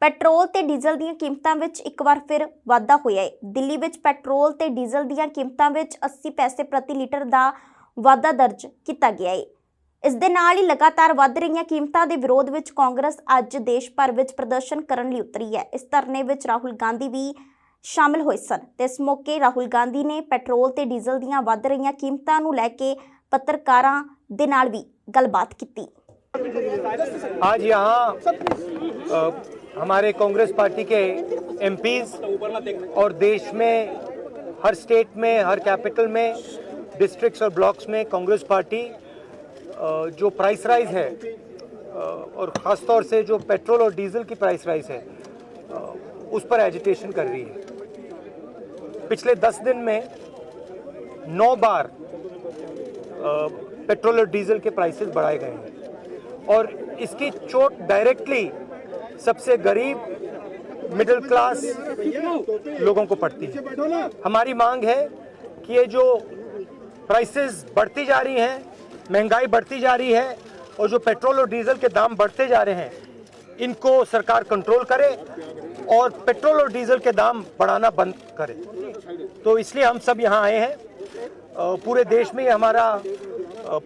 Petrol ਤੇ diesel ਦੀਆਂ ਕੀਮਤਾਂ ਵਿੱਚ ਇੱਕ ਵਾਰ ਫਿਰ ਵਾਧਾ ਹੋਇਆ ਹੈ। ਦਿੱਲੀ ਵਿੱਚ ਪੈਟਰੋਲ ਤੇ ਡੀਜ਼ਲ ਦੀਆਂ ਕੀਮਤਾਂ ਵਿੱਚ 80 ਪੈਸੇ ਪ੍ਰਤੀ ਲੀਟਰ ਦਾ ਵਾਧਾ ਦਰਜ ਕੀਤਾ ਗਿਆ ਹੈ। ਇਸ ਦੇ ਨਾਲ ਹੀ ਲਗਾਤਾਰ ਵੱਧ ਰਹੀਆਂ ਕੀਮਤਾਂ ਦੇ ਵਿਰੋਧ ਵਿੱਚ ਕਾਂਗਰਸ ਅੱਜ ਦੇਸ਼ ਭਰ ਵਿੱਚ ਪ੍ਰਦਰਸ਼ਨ ਕਰਨ ਲਈ ਉਤਰੀ ਹੈ। ਇਸ ਧਰਨੇ ਵਿੱਚ ਰਾਹੁਲ ਗਾਂਧੀ ਵੀ शामिल हुए सन। इस मौके राहुल गांधी ने पेट्रोल ते डीजल दीयां वध रहीआं कीमतां नूं लैके पत्रकारां दे नाल भी गलबात कीती। आज यहाँ हमारे कांग्रेस पार्टी के एमपीज और देश में हर स्टेट में, हर कैपिटल में, डिस्ट्रिक्ट्स और ब्लॉक्स में कांग्रेस पार्टी जो प्राइस राइज है और ख़ास तौर से जो पेट्रोल और डीजल की प्राइस राइज है उस पर एजिटेशन कर रही है। पिछले 10 दिन में 9 बार पेट्रोल और डीजल के प्राइसेस बढ़ाए गए हैं और इसकी चोट डायरेक्टली सबसे गरीब मिडिल क्लास लोगों को पड़ती है। हमारी मांग है कि ये जो प्राइसेस बढ़ती जा रही हैं, महंगाई बढ़ती जा रही है और जो पेट्रोल और डीजल के दाम बढ़ते जा रहे हैं, इनको सरकार कंट्रोल करे और पेट्रोल और डीजल के दाम बढ़ाना बंद करे। तो इसलिए हम सब यहाँ आए हैं। पूरे देश में हमारा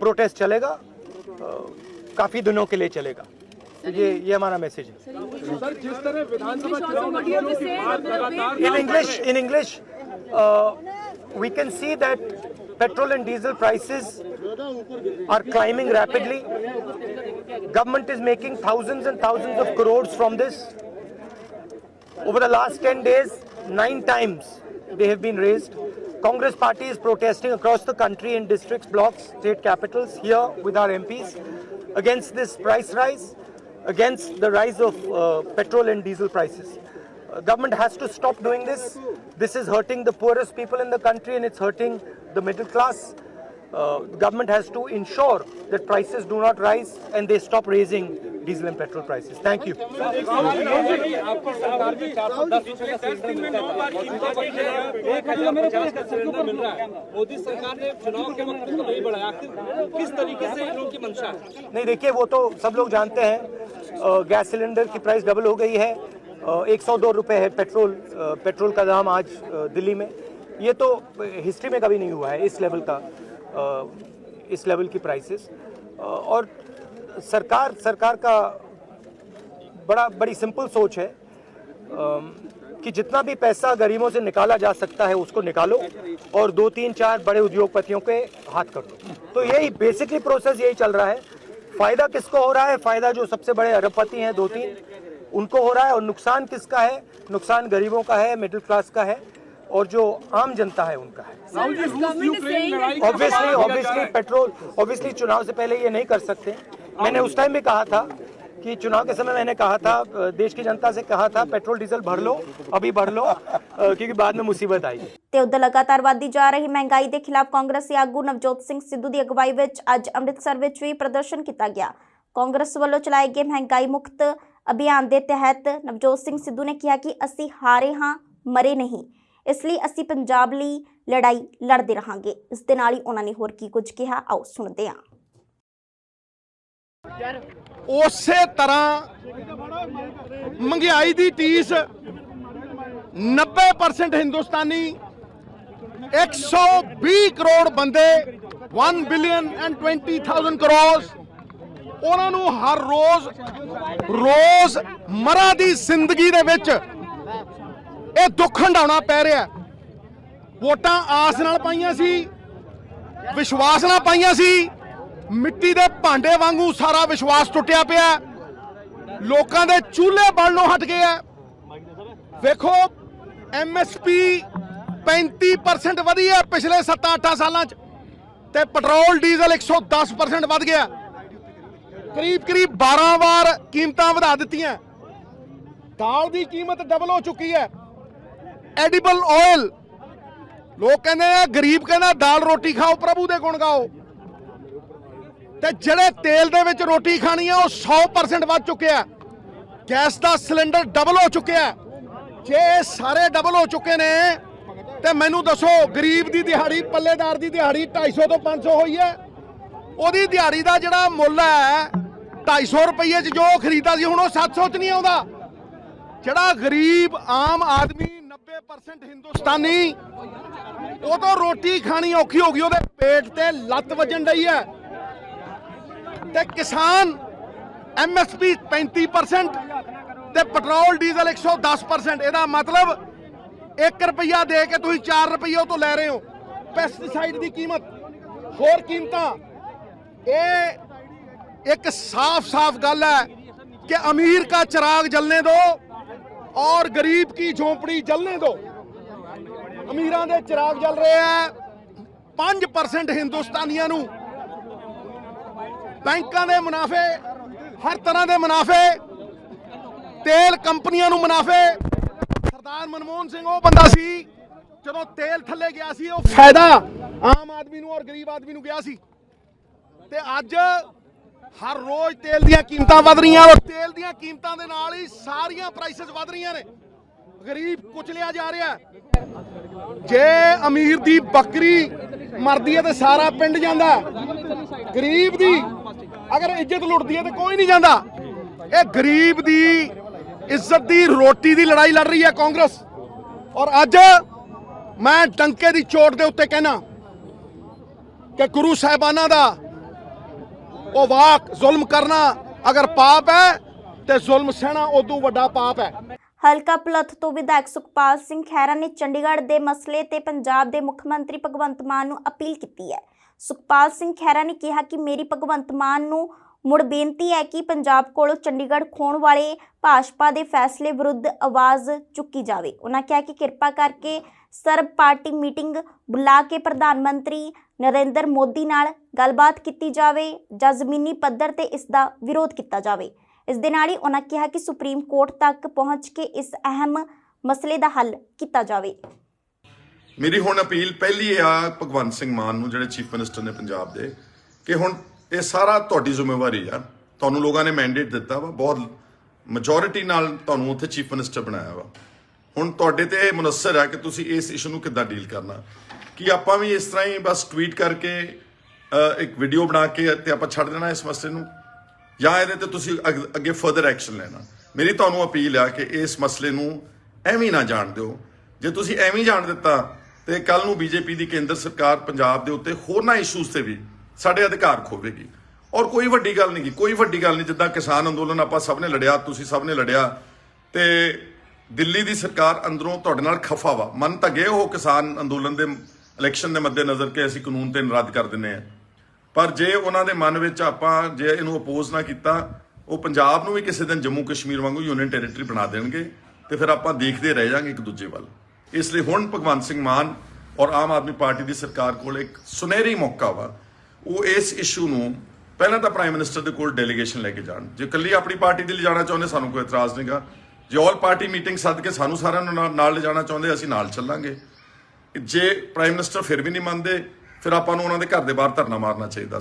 प्रोटेस्ट चलेगा, काफी दिनों के लिए चलेगा। ये हमारा मैसेज है। सर, जिस तरह विधानसभा चुनाव in English we can see that petrol and diesel prices are climbing rapidly. Government is making thousands and thousands of crores from this. Over the last 10 days, 9 times they have been raised. Congress party is protesting across the country in districts, blocks, state capitals, here with our MPs against this price rise, against the rise of petrol and diesel prices. Government has to stop doing this. This is hurting the poorest people in the country and it's hurting the middle class. Government has to ensure that prices do not rise and they stop raising diesel and petrol prices. Thank you. Modi सरकार ने चुनाव के वक्त नहीं बढ़ाया, किस तरीके से लोगों की मंशा है? नहीं, देखिए वो तो सब लोग जानते हैं, गैस सिलेंडर की प्राइस डबल हो गई है। 102 रुपये है पेट्रोल का दाम आज दिल्ली में। ये तो हिस्ट्री में कभी नहीं हुआ है इस लेवल की प्राइसेस। और सरकार का बड़ी सिंपल सोच है कि जितना भी पैसा गरीबों से निकाला जा सकता है उसको निकालो और 2, 3, 4 बड़े उद्योगपतियों के हाथ कर दो। तो यही बेसिकली प्रोसेस यही चल रहा है। फायदा किसको हो रहा है? फायदा जो सबसे बड़े अरबपति हैं 2-3 उनको हो रहा है और नुकसान किसका है? नुकसान गरीबों का है, मिडिल क्लास का है और जो आम जनता है उनका है। ऑब्वियसली चुनाव से पहले ये नहीं कर सकते। मैंने उस टाइम भी कहा था कि चुनाव के समय मैंने कहा था, देश की जनता से कहा था, पेट्रोल डीजल भर लो, अभी भर लो क्योंकि बाद में मुसीबत आएगी। ਤੇ ਉਧਰ ਲਗਾਤਾਰ ਵਧਦੀ ਜਾ ਰਹੀ ਮਹਿੰਗਾਈ ਦੇ ਖਿਲਾਫ ਕਾਂਗਰਸੀ ਆਗੂ ਨਵਜੋਤ ਸਿੰਘ ਸਿੱਧੂ ਦੀ ਅਗਵਾਈ ਵਿੱਚ ਅੱਜ ਅੰਮ੍ਰਿਤਸਰ ਵਿੱਚ ਵੀ ਪ੍ਰਦਰਸ਼ਨ ਕੀਤਾ ਗਿਆ। ਕਾਂਗਰਸ ਵੱਲੋਂ ਚਲਾਏ ਗਏ ਮਹਿੰਗਾਈ ਮੁਕਤ ਅਭਿਆਨ ਦੇ ਤਹਿਤ ਨਵਜੋਤ ਸਿੰਘ ਸਿੱਧੂ ਨੇ ਕਿਹਾ ਕਿ ਅਸੀਂ ਹਾਰੇ ਹਾਂ, ਮਰੇ ਨਹੀਂ, ਇਸ ਲਈ ਅਸੀਂ ਪੰਜਾਬ ਲਈ ਲੜਾਈ ਲੜਦੇ ਰਹਾਂਗੇ। ਇਸ ਦੇ ਨਾਲ ਹੀ ਉਹਨਾਂ ਨੇ ਹੋਰ ਕੀ ਕੁਝ ਕਿਹਾ, ਆਓ ਸੁਣਦੇ ਹਾਂ। ਉਸੇ ਤਰ੍ਹਾਂ ਮਹਿੰਗਾਈ ਦੀ ਟੀਸ 90% ਹਿੰਦੁਸਤਾਨੀ 120 ਕਰੋੜ ਬੰਦੇ 1 ਬਿਲੀਅਨ ਐਂਡ 20,000 ਕਰੋੜ ਉਹਨਾਂ ਨੂੰ ਹਰ ਰੋਜ਼ ਮਰਾਂ ਦੀ ਜ਼ਿੰਦਗੀ ਦੇ ਵਿੱਚ ਇਹ ਦੁੱਖ ਹੰਡਾਉਣਾ ਪੈ ਰਿਹਾ। ਵੋਟਾਂ ਆਸ ਨਾਲ ਪਾਈਆਂ ਸੀ, ਵਿਸ਼ਵਾਸ ਨਾਲ ਪਾਈਆਂ ਸੀ, ਮਿੱਟੀ ਦੇ ਭਾਂਡੇ ਵਾਂਗੂ ਸਾਰਾ ਵਿਸ਼ਵਾਸ ਟੁੱਟਿਆ ਪਿਆ। ਲੋਕਾਂ ਦੇ ਚੂल्हे ਬਲਣੋਂ ਹਟ ਗਏ ਆ। ਵੇਖੋ MSP 35% ਵਧੀ ਹੈ ਪਿਛਲੇ 7-8 ਸਾਲਾਂ 'ਚ ਤੇ ਪੈਟਰੋਲ ਡੀਜ਼ਲ 110% ਵੱਧ ਗਿਆ। ਕਰੀਬ 12 ਵਾਰ ਕੀਮਤਾਂ ਵਧਾ ਦਿੱਤੀਆਂ। ਦਾਲ ਦੀ ਕੀਮਤ ਡਬਲ ਹੋ ਚੁੱਕੀ ਹੈ। ਐਡੀਬਲ ਆਇਲ, ਲੋਕ ਕਹਿੰਦੇ ਆ, ਗਰੀਬ ਕਹਿੰਦਾ ਦਾਲ ਰੋਟੀ ਖਾਓ, ਪ੍ਰਭੂ ਦੇ ਗੁਣ ਗਾਓ, ਤੇ ਜਿਹੜੇ ਤੇਲ ਦੇ ਵਿੱਚ ਰੋਟੀ ਖਾਣੀ ਆ ਉਹ 100% ਵੱਧ ਚੁੱਕਿਆ। ਗੈਸ ਦਾ ਸਿਲੰਡਰ ਡਬਲ ਹੋ ਚੁੱਕਿਆ। ਜੇ ਇਹ ਸਾਰੇ ਡਬਲ ਹੋ ਚੁੱਕੇ ਨੇ ਤੇ ਮੈਨੂੰ ਦੱਸੋ, ਗਰੀਬ ਦੀ ਦਿਹਾੜੀ, ਪੱਲੇਦਾਰ ਦੀ ਦਿਹਾੜੀ 250 ਤੋਂ 500 ਹੋਈ ਹੈ। ਉਹਦੀ ਦਿਹਾੜੀ ਦਾ ਜਿਹੜਾ ਮੁੱਲ ਹੈ 250 ਰੁਪਏ 'ਚ ਜੋ ਖਰੀਦਾ ਸੀ, ਹੁਣ ਉਹ 700 'ਚ ਨਹੀਂ ਆਉਂਦਾ। ਜਿਹੜਾ ਗਰੀਬ ਆਮ ਆਦਮੀ 90% ਹਿੰਦੁਸਤਾਨੀ ਉਹ ਤਾਂ ਰੋਟੀ ਖਾਣੀ ਔਖੀ ਹੋ ਗਈ, ਉਹਦੇ ਪੇਟ ਤੇ ਲੱਤ ਵੱਜਣ ਡਈ ਹੈ। ਤੇ ਕਿਸਾਨ MSP 35% ਤੇ ਪੈਟਰੋਲ ਡੀਜ਼ਲ 110%। ਇਹਦਾ ਮਤਲਬ 1 ਰੁਪਈਆ ਦੇ ਕੇ ਤੁਸੀਂ 4 ਰੁਪਈਏ ਉਹ ਤੋਂ ਲੈ ਰਹੇ ਹੋ। ਪੈਸਟੀਸਾਈਡ ਦੀ ਕੀਮਤ, ਹੋਰ ਕੀਮਤਾਂ, ਇਹ एक साफ साफ गल है कि अमीर का चिराग जलने दो और गरीब की झोंपड़ी जलने दो। अमीरां दे चिराग जल रहे हैं, 5% हिंदुस्तानियां नू बैंकां दे मुनाफे, हर तरह दे मुनाफे, तेल कंपनियां नू मुनाफे। सरदार मनमोहन सिंह वो बंदा सी ਜਦੋਂ तेल थले गया सी, ਉਹ फायदा आम आदमी नू और गरीब आदमी नू गया सी। ਤੇ ਅੱਜ हर रोज तेल ਦੀਆਂ ਕੀਮਤਾਂ ਵਧ ਰਹੀਆਂ, ਔਰ तेल ਦੀਆਂ ਕੀਮਤਾਂ ਦੇ ਨਾਲ ਹੀ ਸਾਰੀਆਂ ਪ੍ਰਾਈਸਸ ਵਧ ਰਹੀਆਂ ਨੇ। ਗਰੀਬ ਕੁਚਲਿਆ ਜਾ ਰਿਹਾ। ਜੇ ਅਮੀਰ ਦੀ ਬੱਕਰੀ ਮਰਦੀ ਹੈ ਤੇ ਸਾਰਾ ਪਿੰਡ ਜਾਂਦਾ, ਗਰੀਬ ਦੀ ਅਗਰ ਇੱਜ਼ਤ ਲੁੱਟਦੀ ਹੈ ਤੇ ਕੋਈ ਨਹੀਂ ਜਾਂਦਾ। ਇਹ ਗਰੀਬ ਦੀ ਇੱਜ਼ਤ ਦੀ ਰੋਟੀ ਦੀ ਲੜਾਈ ਲੜ ਰਹੀ ਹੈ ਕਾਂਗਰਸ। ਔਰ ਅੱਜ ਮੈਂ ਟੰਕੇ ਦੀ ਚੋਟ ਦੇ ਉੱਤੇ ਕਹਿਣਾ ਕਿ ਗੁਰੂ ਸਾਹਿਬਾਨਾਂ ਦਾ ਉਹ ਵਾਕ ਜ਼ੁਲਮ ਕਰਨਾ ਅਗਰ ਪਾਪ ਹੈ ਤੇ ਜ਼ੁਲਮ ਸਹਿਣਾ ਉਦੋਂ ਵੱਡਾ ਪਾਪ ਹੈ। ਹਲਕਾ ਭੁਲੱਥ ਤੋਂ ਵਿਧਾਇਕ ਸੁਖਪਾਲ ਸਿੰਘ ਖਹਿਰਾ ਨੇ ਚੰਡੀਗੜ੍ਹ ਦੇ ਮਸਲੇ ਤੇ ਪੰਜਾਬ ਦੇ ਮੁੱਖ ਮੰਤਰੀ ਭਗਵੰਤ ਮਾਨ ਨੂੰ ਅਪੀਲ ਕੀਤੀ ਹੈ। ਸੁਖਪਾਲ ਸਿੰਘ ਖਹਿਰਾ ਨੇ ਕਿਹਾ ਕਿ ਮੇਰੀ ਭਗਵੰਤ ਮਾਨ ਨੂੰ ਮੁੜ ਬੇਨਤੀ ਹੈ ਕਿ ਪੰਜਾਬ ਕੋਲੋਂ ਚੰਡੀਗੜ੍ਹ ਖੋਣ ਵਾਲੇ ਭਾਜਪਾ ਦੇ ਫੈਸਲੇ ਵਿਰੁੱਧ ਆਵਾਜ਼ ਚੁੱਕੀ ਜਾਵੇ। ਉਹਨਾਂ ਕਿਹਾ ਕਿ ਕਿਰਪਾ ਕਰਕੇ ਸਰਬ ਪਾਰਟੀ ਮੀਟਿੰਗ ਬੁਲਾ ਕੇ ਪ੍ਰਧਾਨ ਮੰਤਰੀ ਨਰਿੰਦਰ ਮੋਦੀ ਨਾਲ ਗੱਲਬਾਤ ਕੀਤੀ ਜਾਵੇ ਜਾਂ ਜ਼ਮੀਨੀ ਪੱਧਰ ਤੇ ਇਸ ਦਾ ਵਿਰੋਧ ਕੀਤਾ ਜਾਵੇ। ਇਸ ਦੇ ਨਾਲ ਹੀ ਉਹਨਾਂ ਕਿਹਾ ਕਿ ਸੁਪਰੀਮ ਕੋਰਟ ਤੱਕ ਪਹੁੰਚ ਕੇ ਇਸ ਅਹਿਮ ਮਸਲੇ ਦਾ ਹੱਲ ਕੀਤਾ ਜਾਵੇ। ਮੇਰੀ ਹੁਣ ਅਪੀਲ ਪਹਿਲੀ ਆ ਭਗਵੰਤ ਸਿੰਘ ਮਾਨ ਨੂੰ, ਜਿਹੜੇ ਚੀਫ ਮਿਨਿਸਟਰ ਨੇ ਪੰਜਾਬ ਦੇ, ਕਿ ਹੁਣ ਇਹ ਸਾਰਾ ਤੁਹਾਡੀ ਜ਼ਿੰਮੇਵਾਰੀ ਆ। ਤੁਹਾਨੂੰ ਲੋਕਾਂ ਨੇ ਮੈਂਡੇਟ ਦਿੱਤਾ ਵਾ, ਬਹੁਤ ਮੈਜੋਰਿਟੀ ਨਾਲ ਤੁਹਾਨੂੰ ਉੱਥੇ ਚੀਫ ਮਿਨਿਸਟਰ ਬਣਾਇਆ ਵਾ। ਹੁਣ ਤੁਹਾਡੇ ਤੇ ਇਹ ਮੁਨੱਸਰ ਹੈ ਕਿ ਤੁਸੀਂ ਇਸ ਇਸ਼ੂ ਨੂੰ ਕਿੱਦਾਂ ਡੀਲ ਕਰਨਾ। ਕਿ ਆਪਾਂ ਵੀ ਇਸ ਤਰ੍ਹਾਂ ਹੀ ਬਸ ਟਵੀਟ ਕਰਕੇ ਇੱਕ ਵੀਡੀਓ ਬਣਾ ਕੇ ਤੇ ਆਪਾਂ ਛੱਡ ਦੇਣਾ ਇਸ ਮਸਲੇ ਨੂੰ, ਜਾਂ ਇਹਦੇ ਤੇ ਤੁਸੀਂ ਅੱਗੇ ਫਰਦਰ ਐਕਸ਼ਨ ਲੈਣਾ। ਮੇਰੀ ਤੁਹਾਨੂੰ ਅਪੀਲ ਆ ਕਿ ਇਸ ਮਸਲੇ ਨੂੰ ਐਵੇਂ ਨਾ ਜਾਣ ਦਿਓ। ਜੇ ਤੁਸੀਂ ਐਵੇਂ ਜਾਣ ਦਿੱਤਾ ਤੇ ਕੱਲ ਨੂੰ ਬੀਜੇਪੀ ਦੀ ਕੇਂਦਰ ਸਰਕਾਰ ਪੰਜਾਬ ਦੇ ਉੱਤੇ ਹੋਰਨਾਂ ਇਸ਼ੂਜ਼ ਤੇ ਵੀ ਸਾਡੇ ਅਧਿਕਾਰ ਖੋਵੇਗੀ। ਔਰ ਕੋਈ ਵੱਡੀ ਗੱਲ ਨਹੀਂ, ਕੋਈ ਵੱਡੀ ਗੱਲ ਨਹੀਂ। ਜਿੱਦਾਂ ਕਿਸਾਨ ਅੰਦੋਲਨ ਆਪਾਂ ਸਭ ਨੇ ਲੜਿਆ, ਤੁਸੀਂ ਸਭ ਨੇ ਲੜਿਆ, ਤੇ ਦਿੱਲੀ ਦੀ ਸਰਕਾਰ ਅੰਦਰੋਂ ਤੁਹਾਡੇ ਨਾਲ ਖਫਾ ਵਾ। ਮਨ ਤਾਂ ਗਏ ਉਹ ਕਿਸਾਨ ਅੰਦੋਲਨ ਦੇ ਇਲੈਕਸ਼ਨ ਦੇ ਮੱਦੇਨਜ਼ਰ ਕਿ ਅਸੀਂ ਕਾਨੂੰਨ ਤੇ ਰੱਦ ਕਰ ਦਿੰਦੇ ਆ, ਪਰ ਜੇ ਉਹਨਾਂ ਦੇ ਮਨ ਵਿੱਚ ਆਪਾਂ ਜੇ ਇਹਨੂੰ ਅਪੋਜ਼ ਨਾ ਕੀਤਾ, ਉਹ ਪੰਜਾਬ ਨੂੰ ਵੀ ਕਿਸੇ ਦਿਨ ਜੰਮੂ ਕਸ਼ਮੀਰ ਵਾਂਗੂ ਯੂਨੀਅਨ ਟੈਰੀਟਰੀ ਬਣਾ ਦੇਣਗੇ ਤੇ ਫਿਰ ਆਪਾਂ ਦੇਖਦੇ ਰਹਿ ਜਾਾਂਗੇ ਇੱਕ ਦੂਜੇ ਵੱਲ। ਇਸ ਲਈ ਹੁਣ ਭਗਵੰਤ ਸਿੰਘ ਮਾਨ ਔਰ ਆਮ ਆਦਮੀ ਪਾਰਟੀ ਦੀ ਸਰਕਾਰ ਕੋਲ ਇੱਕ ਸੁਨਹਿਰੀ ਮੌਕਾ ਵਾ। ਉਹ ਇਸ ਇਸ਼ੂ ਨੂੰ ਪਹਿਲਾਂ ਤਾਂ ਪ੍ਰਾਈਮ ਮਿਨਿਸਟਰ ਦੇ ਕੋਲ ਡੈਲੀਗੇਸ਼ਨ ਲੈ ਕੇ ਜਾਣ। ਜੇ ਇਕੱਲੀ ਆਪਣੀ ਪਾਰਟੀ ਦੇ ਲਿਜਾਣਾ ਚਾਹੁੰਦੇ ਸਾਨੂੰ ਕੋਈ ਇਤਰਾਜ਼ ਨਹੀਂਗਾ। ਜੇ ਆਲ ਪਾਰਟੀ ਮੀਟਿੰਗ ਸੱਦ ਕੇ ਸਾਨੂੰ ਸਾਰਿਆਂ ਨੂੰ ਨਾਲ ਲਿਜਾਣਾ ਚਾਹੁੰਦੇ ਅਸੀਂ ਨਾਲ ਚੱਲਾਂਗੇ। ਜੇ ਪ੍ਰਾਈਮ ਮਿਨਿਸਟਰ ਫਿਰ ਵੀ ਨਹੀਂ ਮੰਨਦੇ, ਫਿਰ ਆਪਾਂ ਨੂੰ ਉਹਨਾਂ ਦੇ ਘਰ ਦੇ ਬਾਹਰ ਧਰਨਾ ਮਾਰਨਾ ਚਾਹੀਦਾ।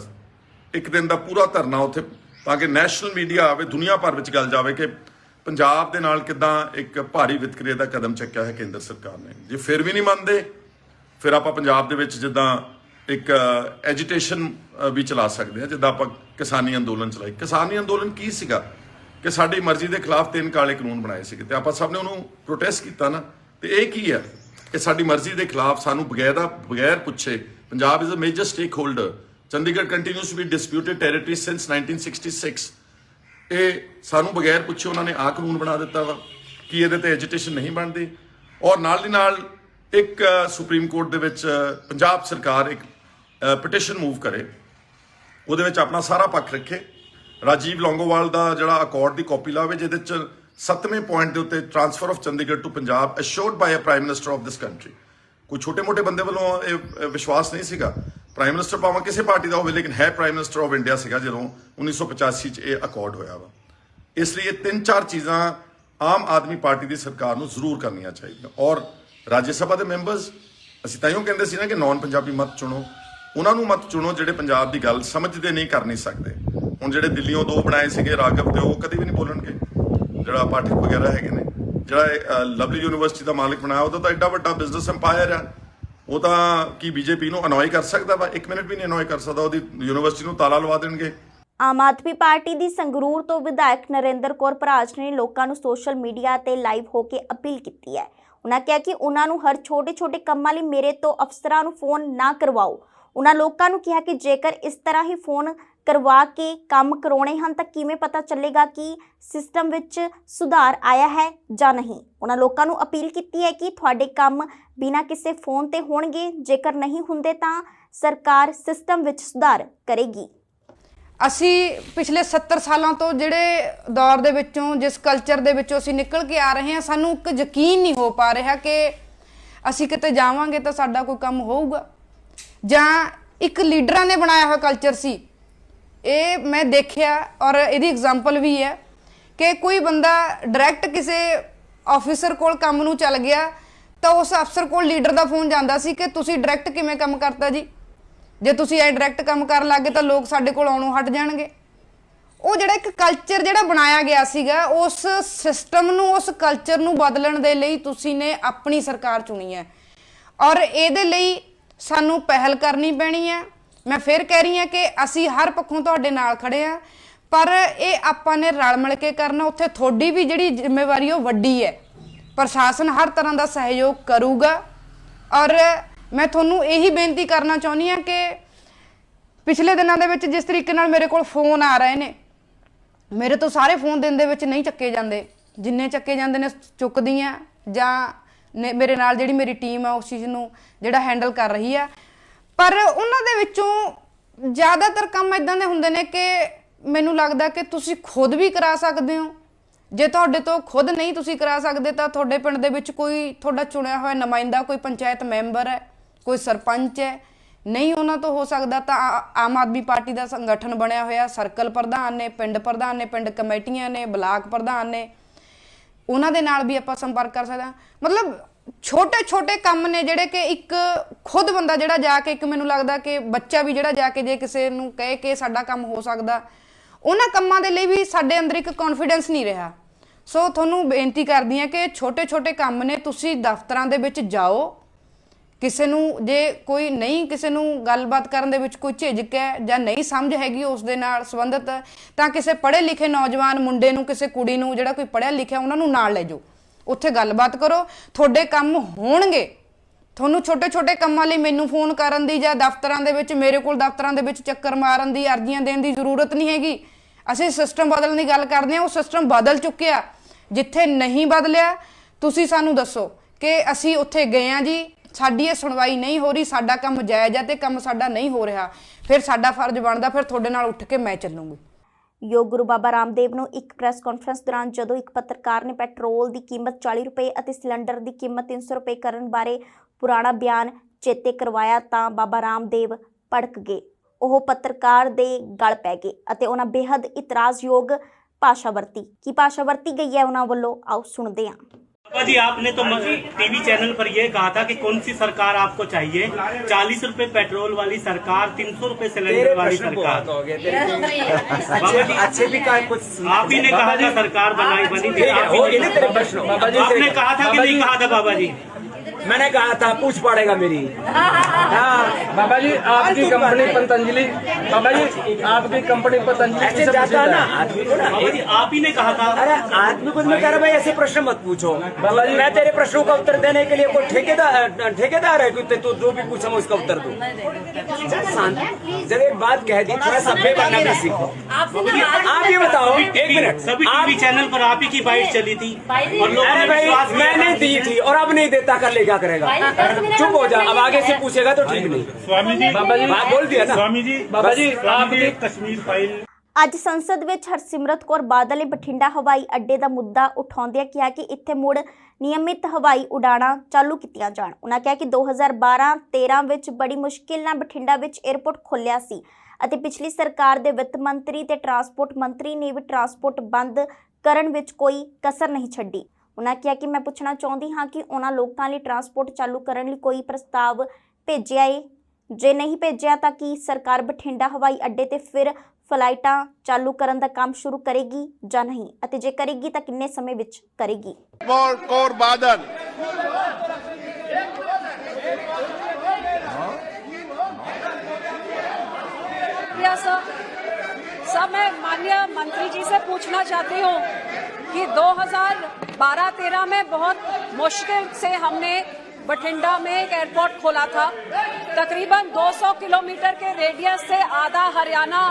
ਇੱਕ ਦਿਨ ਦਾ ਪੂਰਾ ਧਰਨਾ ਉੱਥੇ, ਤਾਂ ਕਿ ਨੈਸ਼ਨਲ ਮੀਡੀਆ ਆਵੇ, ਦੁਨੀਆ ਭਰ ਵਿੱਚ ਗੱਲ ਜਾਵੇ ਕਿ ਪੰਜਾਬ ਦੇ ਨਾਲ ਕਿੱਦਾਂ ਇੱਕ ਭਾਰੀ ਵਿਤਕਰੇ ਦਾ ਕਦਮ ਚੱਕਿਆ ਹੈ ਕੇਂਦਰ ਸਰਕਾਰ ਨੇ। ਜੇ ਫਿਰ ਵੀ ਨਹੀਂ ਮੰਨਦੇ, ਫਿਰ ਆਪਾਂ ਪੰਜਾਬ ਦੇ ਵਿੱਚ ਜਿੱਦਾਂ ਇੱਕ ਐਜੀਟੇਸ਼ਨ ਵੀ ਚਲਾ ਸਕਦੇ ਹਾਂ, ਜਿੱਦਾਂ ਆਪਾਂ ਕਿਸਾਨੀ ਅੰਦੋਲਨ ਚਲਾਈ। ਕਿਸਾਨੀ ਅੰਦੋਲਨ ਕੀ ਸੀਗਾ ਕਿ ਸਾਡੀ ਮਰਜ਼ੀ ਦੇ ਖਿਲਾਫ 3 ਕਾਲੇ ਕਾਨੂੰਨ ਬਣਾਏ ਸੀਗੇ ਤੇ ਆਪਾਂ ਸਭ ਨੇ ਉਹਨੂੰ ਪ੍ਰੋਟੈਸਟ ਕੀਤਾ ਨਾ। ਤੇ ਇਹ ਕੀ ਹੈ ਕਿ ਸਾਡੀ ਮਰਜ਼ੀ ਦੇ ਖਿਲਾਫ ਸਾਨੂੰ ਬਗੈਰ ਪੁੱਛੇ, Punjab is a major stakeholder, Chandigarh continues to be disputed territory since 1966। ਇਹ ਸਾਨੂੰ ਬਗੈਰ ਪੁੱਛੇ ਉਹਨਾਂ ਨੇ ਆਹ ਕਾਨੂੰਨ ਬਣਾ ਦਿੱਤਾ ਵਾ ਕਿ ਇਹਦੇ ਤੇ ਐਜੀਟੇਸ਼ਨ ਨਹੀਂ ਬਣਦੀ। ਔਰ ਨਾਲ ਦੀ ਨਾਲ ਇੱਕ ਸੁਪਰੀਮ ਕੋਰਟ ਦੇ ਵਿੱਚ ਪੰਜਾਬ ਸਰਕਾਰ ਇੱਕ ਪਟੀਸ਼ਨ ਮੂਵ ਕਰੇ, ਉਹਦੇ ਵਿੱਚ ਆਪਣਾ ਸਾਰਾ ਪੱਖ ਰੱਖੇ। ਰਾਜੀਵ ਲੌਂਗੋਵਾਲ ਦਾ ਜਿਹੜਾ ਅਕੋਰਡ ਦੀ ਕਾਪੀ ਲਾਵੇ, ਜਿਹਦੇ 'ਚ 7ਵੇਂ ਪੁਆਇੰਟ ਦੇ ਉੱਤੇ transfer of Chandigarh to Punjab assured by a prime minister of this country. ਕੋਈ ਛੋਟੇ-ਮੋਟੇ ਬੰਦੇ ਵੱਲੋਂ ਇਹ ਵਿਸ਼ਵਾਸ ਨਹੀਂ ਸੀਗਾ। ਪ੍ਰਾਈਮ ਮਿਨਿਸਟਰ ਭਾਵੇਂ ਕਿਸੇ ਪਾਰਟੀ ਦਾ ਹੋਵੇ, ਲੇਕਿਨ ਹੈ ਪ੍ਰਾਈਮ ਮਿਨਿਸਟਰ ਆਫ ਇੰਡੀਆ ਸੀਗਾ ਜਦੋਂ 1985 'ਚ ਇਹ ਅਕੋਰਡ ਹੋਇਆ ਵਾ। ਇਸ ਲਈ ਇਹ 3-4 ਚੀਜ਼ਾਂ ਆਮ ਆਦਮੀ ਪਾਰਟੀ ਦੀ ਸਰਕਾਰ ਨੂੰ ਜ਼ਰੂਰ ਕਰਨੀਆਂ ਚਾਹੀਦੀਆਂ। ਔਰ ਰਾਜ ਸਭਾ ਦੇ ਮੈਂਬਰਸ, ਅਸੀਂ ਤਾਈਓ ਕਹਿੰਦੇ ਸੀ ਨਾ ਕਿ ਨੌਨ ਪੰਜਾਬੀ ਮਤ ਚੁਣੋ, ਉਹਨਾਂ ਨੂੰ ਮਤ ਚੁਣੋ ਜਿਹੜੇ ਪੰਜਾਬ ਦੀ ਗੱਲ ਸਮਝਦੇ ਨਹੀਂ, ਕਰ ਨਹੀਂ ਸਕਦੇ। ਹੁਣ ਜਿਹੜੇ ਦਿੱਲੀੋਂ 2 ਬਣਾਏ ਸੀਗੇ ਰਾਘਵ, ਤੇ ਉਹ ਕਦੇ ਵੀ ਨਹੀਂ ਬੋਲਣਗੇ। ਜਿਹੜਾ ਪਾਠਕ ਵਗੈਰਾ ਹੈਗੇ ਨੇ, ਜਿਹੜਾ ਲਵਲੀ ਯੂਨੀਵਰਸਿਟੀ ਦਾ ਮਾਲਕ ਬਣਾਇਆ, ਉਹਦਾ ਤਾਂ ਐਡਾ ਵੱਡਾ ਬਿਜ਼ਨਸ ਐਮਪਾਇਰ ਆ, ਉਹ ਤਾਂ ਕੀ ਬੀਜੇਪੀ ਨੂੰ ਅਨੋਏ ਕਰ ਸਕਦਾ ਵਾ? 1 ਮਿੰਟ ਵੀ ਨਹੀਂ ਅਨੋਏ ਕਰ ਸਕਦਾ। ਉਹਦੀ ਯੂਨੀਵਰਸਿਟੀ ਨੂੰ ਤਾਲਾ ਲਵਾ ਦੇਣਗੇ। ਆਮ ਆਦਮੀ ਪਾਰਟੀ ਦੀ ਸੰਗਰੂਰ ਤੋਂ ਵਿਧਾਇਕ ਨਰਿੰਦਰ ਕੌਰ ਭਰਾਜ ਨੇ ਲੋਕਾਂ ਨੂੰ ਸੋਸ਼ਲ ਮੀਡੀਆ ਤੇ ਲਾਈਵ ਹੋ ਕੇ ਅਪੀਲ ਕੀਤੀ ਹੈ। ਉਹਨਾਂ ਕਿਹਾ ਕਿ ਉਹਨਾਂ ਨੂੰ ਹਰ ਛੋਟੇ-ਛੋਟੇ ਕੰਮਾਂ ਲਈ ਮੇਰੇ ਤੋਂ ਅਫਸਰਾਂ ਨੂੰ ਫੋਨ ਨਾ ਕਰਵਾਓ। ਉਹਨਾਂ ਲੋਕਾਂ ਨੂੰ ਕਿਹਾ ਕਿ ਜੇਕਰ ਇਸ ਤਰ੍ਹਾਂ ਹੀ ਫੋਨ ਕਰਵਾ ਕੇ ਕੰਮ ਕਰਾਉਣੇ ਹਨ ਤਾਂ ਕਿਵੇਂ ਪਤਾ ਚੱਲੇਗਾ ਕਿ ਸਿਸਟਮ ਵਿੱਚ ਸੁਧਾਰ ਆਇਆ ਹੈ ਜਾਂ ਨਹੀਂ। ਉਹਨਾਂ ਲੋਕਾਂ ਨੂੰ ਅਪੀਲ ਕੀਤੀ ਹੈ ਕਿ ਤੁਹਾਡੇ ਕੰਮ ਬਿਨਾਂ ਕਿਸੇ ਫੋਨ ਤੇ ਹੋਣਗੇ, ਜੇਕਰ ਨਹੀਂ ਹੁੰਦੇ ਤਾਂ ਸਰਕਾਰ ਸਿਸਟਮ ਵਿੱਚ ਸੁਧਾਰ ਕਰੇਗੀ। ਅਸੀਂ ਪਿਛਲੇ 70 ਸਾਲਾਂ ਤੋਂ ਜਿਹੜੇ ਦੌਰ ਦੇ ਵਿੱਚੋਂ, ਜਿਸ ਕਲਚਰ ਦੇ ਵਿੱਚੋਂ ਅਸੀਂ ਨਿਕਲ ਕੇ ਆ ਰਹੇ ਹਾਂ, ਸਾਨੂੰ ਇੱਕ ਯਕੀਨ ਨਹੀਂ ਹੋ ਪਾ ਰਿਹਾ ਕਿ ਅਸੀਂ ਕਿਤੇ ਜਾਵਾਂਗੇ ਤਾਂ ਸਾਡਾ ਕੋਈ ਕੰਮ ਹੋਊਗਾ, ਜਾਂ ਇੱਕ ਲੀਡਰਾਂ ਨੇ ਬਣਾਇਆ ਹੋਇਆ ਕਲਚਰ ਸੀ। ਇਹ ਮੈਂ ਦੇਖਿਆ ਔਰ ਇਹਦੀ ਐਗਜ਼ਾਮਪਲ ਵੀ ਹੈ ਕਿ ਕੋਈ ਬੰਦਾ ਡਾਇਰੈਕਟ ਕਿਸੇ ਆਫਿਸਰ ਕੋਲ ਕੰਮ ਨੂੰ ਚੱਲ ਗਿਆ ਤਾਂ ਉਸ ਅਫਸਰ ਕੋਲ ਲੀਡਰ ਦਾ ਫੋਨ ਜਾਂਦਾ ਸੀ ਕਿ ਤੁਸੀਂ ਡਾਇਰੈਕਟ ਕਿਵੇਂ ਕੰਮ ਕਰਤਾ ਜੀ, ਜੇ ਤੁਸੀਂ ਐ ਡਾਇਰੈਕਟ ਕੰਮ ਕਰਨ ਲੱਗ ਗਏ ਤਾਂ ਲੋਕ ਸਾਡੇ ਕੋਲ ਆਉਣੋਂ ਹਟ ਜਾਣਗੇ। ਉਹ ਜਿਹੜਾ ਇੱਕ ਕਲਚਰ ਜਿਹੜਾ ਬਣਾਇਆ ਗਿਆ ਸੀਗਾ, ਉਸ ਸਿਸਟਮ ਨੂੰ, ਉਸ ਕਲਚਰ ਨੂੰ ਬਦਲਣ ਦੇ ਲਈ ਤੁਸੀਂ ਨੇ ਆਪਣੀ ਸਰਕਾਰ ਚੁਣੀ ਹੈ ਔਰ ਇਹਦੇ ਲਈ ਸਾਨੂੰ ਪਹਿਲ ਕਰਨੀ ਪੈਣੀ ਹੈ। ਮੈਂ ਫਿਰ ਕਹਿ ਰਹੀ ਹਾਂ ਕਿ ਅਸੀਂ ਹਰ ਪੱਖੋਂ ਤੁਹਾਡੇ ਨਾਲ ਖੜੇ ਹਾਂ, ਪਰ ਇਹ ਆਪਾਂ ਨੇ ਰਲ ਮਿਲ ਕੇ ਕਰਨਾ। ਉੱਥੇ ਤੁਹਾਡੀ ਵੀ ਜਿਹੜੀ ਜ਼ਿੰਮੇਵਾਰੀ ਉਹ ਵੱਡੀ ਹੈ। ਪ੍ਰਸ਼ਾਸਨ ਹਰ ਤਰ੍ਹਾਂ ਦਾ ਸਹਿਯੋਗ ਕਰੂਗਾ ਔਰ ਮੈਂ ਤੁਹਾਨੂੰ ਇਹੀ ਬੇਨਤੀ ਕਰਨਾ ਚਾਹੁੰਦੀ ਹਾਂ ਕਿ ਪਿਛਲੇ ਦਿਨਾਂ ਦੇ ਵਿੱਚ ਜਿਸ ਤਰੀਕੇ ਨਾਲ ਮੇਰੇ ਕੋਲ ਫੋਨ ਆ ਰਹੇ ਨੇ, ਮੇਰੇ ਤੋਂ ਸਾਰੇ ਫੋਨ ਦਿਨ ਦੇ ਵਿੱਚ ਨਹੀਂ ਚੱਕੇ ਜਾਂਦੇ, ਜਿੰਨੇ ਚੱਕੇ ਜਾਂਦੇ ਨੇ ਚੁੱਕਦੀਆਂ ਜਾਂ ਮੇਰੇ ਨਾਲ ਜਿਹੜੀ ਮੇਰੀ ਟੀਮ ਆ ਉਸ ਚੀਜ਼ ਨੂੰ ਜਿਹੜਾ ਹੈਂਡਲ ਕਰ ਰਹੀ ਆ। ਪਰ ਉਹਨਾਂ ਦੇ ਵਿੱਚੋਂ ਜ਼ਿਆਦਾਤਰ ਕੰਮ ਇਦਾਂ ਦੇ ਹੁੰਦੇ ਨੇ ਕਿ ਮੈਨੂੰ ਲੱਗਦਾ ਕਿ ਤੁਸੀਂ ਖੁਦ ਵੀ ਕਰਾ ਸਕਦੇ ਹੋ। ਜੇ ਤੁਹਾਡੇ ਤੋਂ ਖੁਦ ਨਹੀਂ ਤੁਸੀਂ ਕਰਾ ਸਕਦੇ ਤਾਂ ਤੁਹਾਡੇ ਪਿੰਡ ਦੇ ਵਿੱਚ ਕੋਈ ਤੁਹਾਡਾ ਚੁਣਿਆ ਹੋਇਆ ਨੁਮਾਇੰਦਾ, ਕੋਈ ਪੰਚਾਇਤ ਮੈਂਬਰ ਹੈ, ਕੋਈ ਸਰਪੰਚ ਹੈ, ਨਹੀਂ ਉਹਨਾਂ ਤੋਂ ਹੋ ਸਕਦਾ ਤਾਂ ਆਮ ਆਦਮੀ ਪਾਰਟੀ ਦਾ ਸੰਗਠਨ ਬਣਿਆ ਹੋਇਆ, ਸਰਕਲ ਪ੍ਰਧਾਨ ਨੇ, ਪਿੰਡ ਪ੍ਰਧਾਨ ਨੇ, ਪਿੰਡ ਕਮੇਟੀਆਂ ਨੇ, ਬਲਾਕ ਪ੍ਰਧਾਨ ਨੇ, ਉਹਨਾਂ ਦੇ ਨਾਲ ਵੀ ਆਪਾਂ ਸੰਪਰਕ ਕਰ ਸਕਦੇ ਹਾਂ। ਮਤਲਬ ਛੋਟੇ-ਛੋਟੇ ਕੰਮ ਨੇ ਜਿਹੜੇ ਕਿ ਇੱਕ ਖੁਦ ਬੰਦਾ ਜਿਹੜਾ ਜਾ ਕੇ, ਇੱਕ ਮੈਨੂੰ ਲੱਗਦਾ ਕਿ ਬੱਚਾ ਵੀ ਜਿਹੜਾ ਜਾ ਕੇ ਜੇ ਕਿਸੇ ਨੂੰ ਕਹੇ ਕਿ ਸਾਡਾ ਕੰਮ ਹੋ ਸਕਦਾ, ਉਹਨਾਂ ਕੰਮਾਂ ਦੇ ਲਈ ਵੀ ਸਾਡੇ ਅੰਦਰ ਇੱਕ ਕੌਨਫੀਡੈਂਸ ਨਹੀਂ ਰਿਹਾ। ਸੋ ਤੁਹਾਨੂੰ ਬੇਨਤੀ ਕਰਦੀ ਹਾਂ ਕਿ ਛੋਟੇ-ਛੋਟੇ ਕੰਮ ਨੇ, ਤੁਸੀਂ ਦਫ਼ਤਰਾਂ ਦੇ ਵਿੱਚ ਜਾਓ। ਕਿਸੇ ਨੂੰ ਜੇ ਕੋਈ ਨਹੀਂ, ਕਿਸੇ ਨੂੰ ਗੱਲਬਾਤ ਕਰਨ ਦੇ ਵਿੱਚ ਕੋਈ ਝਿਜਕ ਹੈ ਜਾਂ ਨਹੀਂ ਸਮਝ ਹੈਗੀ ਉਸ ਦੇ ਨਾਲ ਸੰਬੰਧਿਤ, ਤਾਂ ਕਿਸੇ ਪੜ੍ਹੇ ਲਿਖੇ ਨੌਜਵਾਨ ਮੁੰਡੇ ਨੂੰ, ਕਿਸੇ ਕੁੜੀ ਨੂੰ ਜਿਹੜਾ ਕੋਈ ਪੜ੍ਹਿਆ ਲਿਖਿਆ, ਉਹਨਾਂ ਨੂੰ ਨਾਲ ਲੈ ਜਾਓ, ਉੱਥੇ ਗੱਲਬਾਤ ਕਰੋ, ਤੁਹਾਡੇ ਕੰਮ ਹੋਣਗੇ। ਤੁਹਾਨੂੰ ਛੋਟੇ-ਛੋਟੇ ਕੰਮਾਂ ਲਈ ਮੈਨੂੰ ਫੋਨ ਕਰਨ ਦੀ ਜਾਂ ਦਫ਼ਤਰਾਂ ਦੇ ਵਿੱਚ ਮੇਰੇ ਕੋਲ ਦਫ਼ਤਰਾਂ ਦੇ ਵਿੱਚ ਚੱਕਰ ਮਾਰਨ ਦੀ, ਅਰਜ਼ੀਆਂ ਦੇਣ ਦੀ ਜ਼ਰੂਰਤ ਨਹੀਂ ਹੈਗੀ। ਅਸੀਂ ਸਿਸਟਮ ਬਦਲਣ ਦੀ ਗੱਲ ਕਰਦੇ ਹਾਂ, ਉਹ ਸਿਸਟਮ ਬਦਲ ਚੁੱਕਿਆ। ਜਿੱਥੇ ਨਹੀਂ ਬਦਲਿਆ ਤੁਸੀਂ ਸਾਨੂੰ ਦੱਸੋ ਕਿ ਅਸੀਂ ਉੱਥੇ ਗਏ ਹਾਂ ਜੀ, ਸਾਡੀ ਇਹ ਸੁਣਵਾਈ ਨਹੀਂ ਹੋ ਰਹੀ, ਸਾਡਾ ਕੰਮ ਜਾਇਜ਼ ਹੈ ਤੇ ਕੰਮ ਸਾਡਾ ਨਹੀਂ ਹੋ ਰਿਹਾ, ਫਿਰ ਸਾਡਾ ਫਰਜ਼ ਬਣਦਾ, ਫਿਰ ਤੁਹਾਡੇ ਨਾਲ ਉੱਠ ਕੇ ਮੈਂ ਚੱਲੂੰਗੀ। ਯੋਗ ਗੁਰੂ ਬਾਬਾ ਰਾਮਦੇਵ ਨੂੰ ਇੱਕ ਪ੍ਰੈਸ ਕਾਨਫਰੰਸ ਦੌਰਾਨ ਜਦੋਂ ਇੱਕ ਪੱਤਰਕਾਰ ਨੇ ਪੈਟਰੋਲ ਦੀ ਕੀਮਤ 40 ਰੁਪਏ ਅਤੇ ਸਿਲੰਡਰ ਦੀ ਕੀਮਤ 300 ਰੁਪਏ ਕਰਨ ਬਾਰੇ ਪੁਰਾਣਾ ਬਿਆਨ ਚੇਤੇ ਕਰਵਾਇਆ ਤਾਂ ਬਾਬਾ ਰਾਮਦੇਵ ਭੜਕ ਗਏ। ਉਹ ਪੱਤਰਕਾਰ ਦੇ ਗਲ ਪੈ ਗਏ ਅਤੇ ਉਹਨਾਂ ਬੇहद ਇਤਰਾਜ਼ਯੋਗ ਭਾਸ਼ਾ ਵਰਤੀ। ਕੀ ਭਾਸ਼ਾ ਵਰਤੀ ਗਈ ਹੈ ਉਹਨਾਂ ਵੱਲੋਂ, ਆਓ ਸੁਣਦੇ ਹਾਂ। बाबा जी, आपने तो टीवी चैनल पर यह कहा था कि कौन सी सरकार आपको चाहिए, 40 रुपए पेट्रोल वाली सरकार, 300 रुपए सिलेंडर वाली सरकार। बाबा जी अच्छे भी कुछ आप ही ने कहा था सरकार बनी थी, आपने कहा था कि नहीं कहा था? बाबा जी मैंने कहा था, पूछ पड़ेगा मेरी। हाँ बाबा जी, आपकी कंपनी पतंजलि, बाबा जी आपकी कंपनी पतंजलि ऐसे जाता ना आदमी को ना, आप ही ने कहा था। अरे आदमी को मैं कह रहा भाई ऐसे प्रश्न मत पूछो बाबा जी, मैं तेरे प्रश्नों का उत्तर देने के लिए कोई ठेकेदार है कि तू जो भी पूछा मैं उसका उत्तर दूं। जब एक बात कह दी, थोड़ा सभ्य बनना भी सीखो। आप ये बताओ, एक मिनट, सभी टीवी चैनल पर आप ही की बाइट चली थी और लोगों ने विश्वास किया। मैंने दी थी और अब नहीं देता, कर ले क्या करेगा? चुप हो जा, अब आगे से पूछेगा तो ठीक नहीं। स्वामी जी, बाबा जी बोल दिया ना। स्वामी जी, बाबा जी आपकी कश्मीर फाइल। ਅੱਜ ਸੰਸਦ ਵਿੱਚ ਹਰਸਿਮਰਤ ਕੌਰ ਬਾਦਲ ਨੇ ਬਠਿੰਡਾ ਹਵਾਈ ਅੱਡੇ ਦਾ ਮੁੱਦਾ ਉਠਾਉਂਦਿਆਂ ਕਿਹਾ ਕਿ ਇੱਥੇ ਮੁੜ ਨਿਯਮਿਤ ਹਵਾਈ ਉਡਾਣਾਂ ਚਾਲੂ ਕੀਤੀਆਂ ਜਾਣ। ਉਹਨਾਂ ਕਿਹਾ ਕਿ 2012-13 ਵਿੱਚ ਬੜੀ ਮੁਸ਼ਕਿਲ ਨਾਲ ਬਠਿੰਡਾ ਵਿੱਚ 에ਅਰਪੋਰਟ ਖੋਲ੍ਹਿਆ ਸੀ ਅਤੇ ਪਿਛਲੀ ਸਰਕਾਰ ਦੇ ਵਿੱਤ ਮੰਤਰੀ ਤੇ ਟਰਾਂਸਪੋਰਟ ਮੰਤਰੀ ਨੇ ਵੀ ਟਰਾਂਸਪੋਰਟ ਬੰਦ ਕਰਨ ਵਿੱਚ ਕੋਈ ਕਸਰ ਨਹੀਂ ਛੱਡੀ। ਉਹਨਾਂ ਕਿਹਾ ਕਿ ਮੈਂ ਪੁੱਛਣਾ ਚਾਹੁੰਦੀ ਹਾਂ ਕਿ ਉਹਨਾਂ ਲੋਕਾਂ ਲਈ ਟਰਾਂਸਪੋਰਟ ਚਾਲੂ ਕਰਨ ਲਈ ਕੋਈ ਪ੍ਰਸਤਾਵ ਭੇਜਿਆ ਏ? ਜੇ ਨਹੀਂ ਭੇਜਿਆ ਤਾਂ ਕੀ ਸਰਕਾਰ ਬਠਿੰਡਾ ਹਵਾਈ ਅੱਡੇ ਤੇ ਫਿਰ ਫਲਾਈਟਾਂ ਚਾਲੂ ਕਰਨ ਦਾ ਕੰਮ ਸ਼ੁਰੂ ਕਰੇਗੀ ਜਾਂ ਨਹੀਂ, ਅਤੇ ਜੇ ਕਰੇਗੀ ਤਾਂ ਕਿੰਨੇ ਸਮੇਂ ਵਿੱਚ ਕਰੇਗੀ? ਕੌਰ ਬਾਦਲ सब मैं माननीय मंत्री जी से पूछना चाहती हूँ कि 2012-13 में बहुत मुश्किल से हमने बठिंडा में एक एयरपोर्ट खोला था। तकरीबन 200 किलोमीटर के रेडियस से आधा हरियाणा,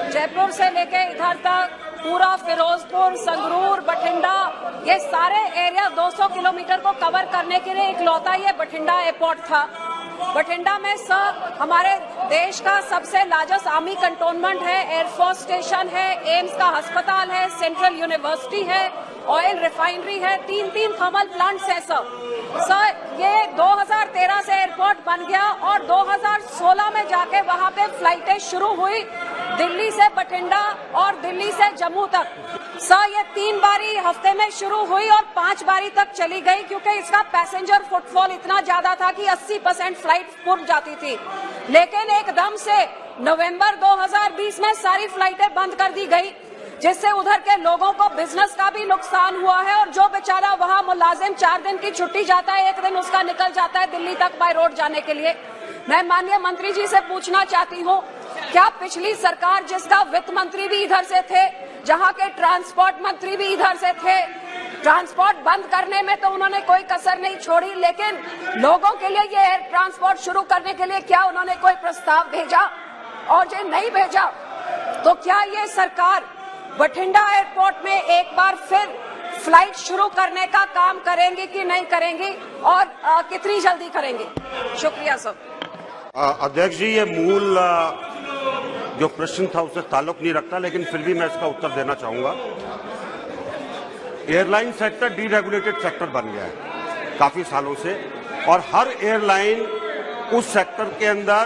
जयपुर से लेके इधर तक पूरा फिरोजपुर, संगरूर, बठिंडा, ये सारे एरिया 200 किलोमीटर को कवर करने के लिए इकलौता ये बठिंडा एयरपोर्ट था। बठिंडा में हमारे देश का सबसे लार्जेस्ट आर्मी कंटोनमेंट है, एयरफोर्स स्टेशन है, एम्स का अस्पताल है, सेंट्रल यूनिवर्सिटी है, ऑयल रिफाइनरी है, 3 थर्मल प्लांट्स है सर। ये 2013 से एयरपोर्ट बन गया और 2016 में जाके वहाँ पे फ्लाइटें शुरू हुई दिल्ली से बठिंडा और दिल्ली से जम्मू तक। सर ये 3 बारी हफ्ते में शुरू हुई और 5 बारी तक चली गई क्योंकि इसका पैसेंजर फुटफॉल इतना ज्यादा था कि 80% फ्लाइट पूर्ण जाती थी। लेकिन एकदम से नवंबर 2020 में सारी फ्लाइटें बंद कर दी गई, जिससे उधर के लोगों को बिजनेस का भी नुकसान हुआ है और जो बेचारा वहाँ मुलाजिम 4 दिन की छुट्टी जाता है, 1 दिन उसका निकल जाता है दिल्ली तक बाय रोड जाने के लिए। मैं माननीय मंत्री जी से पूछना चाहती हूँ, क्या पिछली सरकार जिसका वित्त मंत्री भी इधर से थे, जहाँ के ट्रांसपोर्ट मंत्री भी इधर से थे, ट्रांसपोर्ट बंद करने में तो उन्होंने कोई कसर नहीं छोड़ी, लेकिन लोगों के लिए ये एयर ट्रांसपोर्ट शुरू करने के लिए क्या उन्होंने कोई प्रस्ताव भेजा? और जो नहीं भेजा तो क्या ये सरकार बठिंडा एयरपोर्ट में एक बार फिर फ्लाइट शुरू करने का काम करेंगी कि नहीं करेंगी और कितनी जल्दी करेंगी? शुक्रिया सर। अध्यक्ष जी, ये मूल जो प्रश्न था उससे ताल्लुक नहीं रखता, लेकिन फिर भी मैं इसका उत्तर देना चाहूंगा। एयरलाइन सेक्टर डीरेगुलेटेड सेक्टर बन गया है काफी सालों से, और हर एयरलाइन उस सेक्टर के अंदर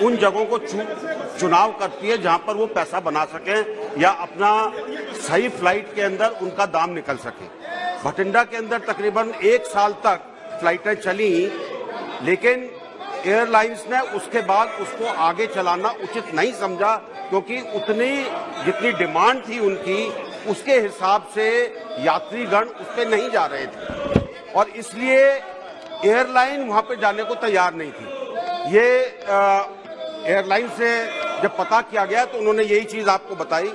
उन जगहों को चुनाव करती है जहां पर वो पैसा बना सके या अपना सही फ्लाइट के अंदर उनका दाम निकल सके। बठिंडा के अंदर तकरीबन 1 साल तक फ्लाइटें चली, लेकिन एयरलाइंस ने उसके बाद उसको आगे चलाना उचित नहीं समझा, क्योंकि उतनी जितनी डिमांड थी उनकी, उसके हिसाब से यात्रीगण उस पर नहीं जा रहे थे और इसलिए एयरलाइन वहां पे जाने को तैयार नहीं थी। ये एयरलाइन से जब पता किया गया तो उन्होंने यही चीज आपको बताई।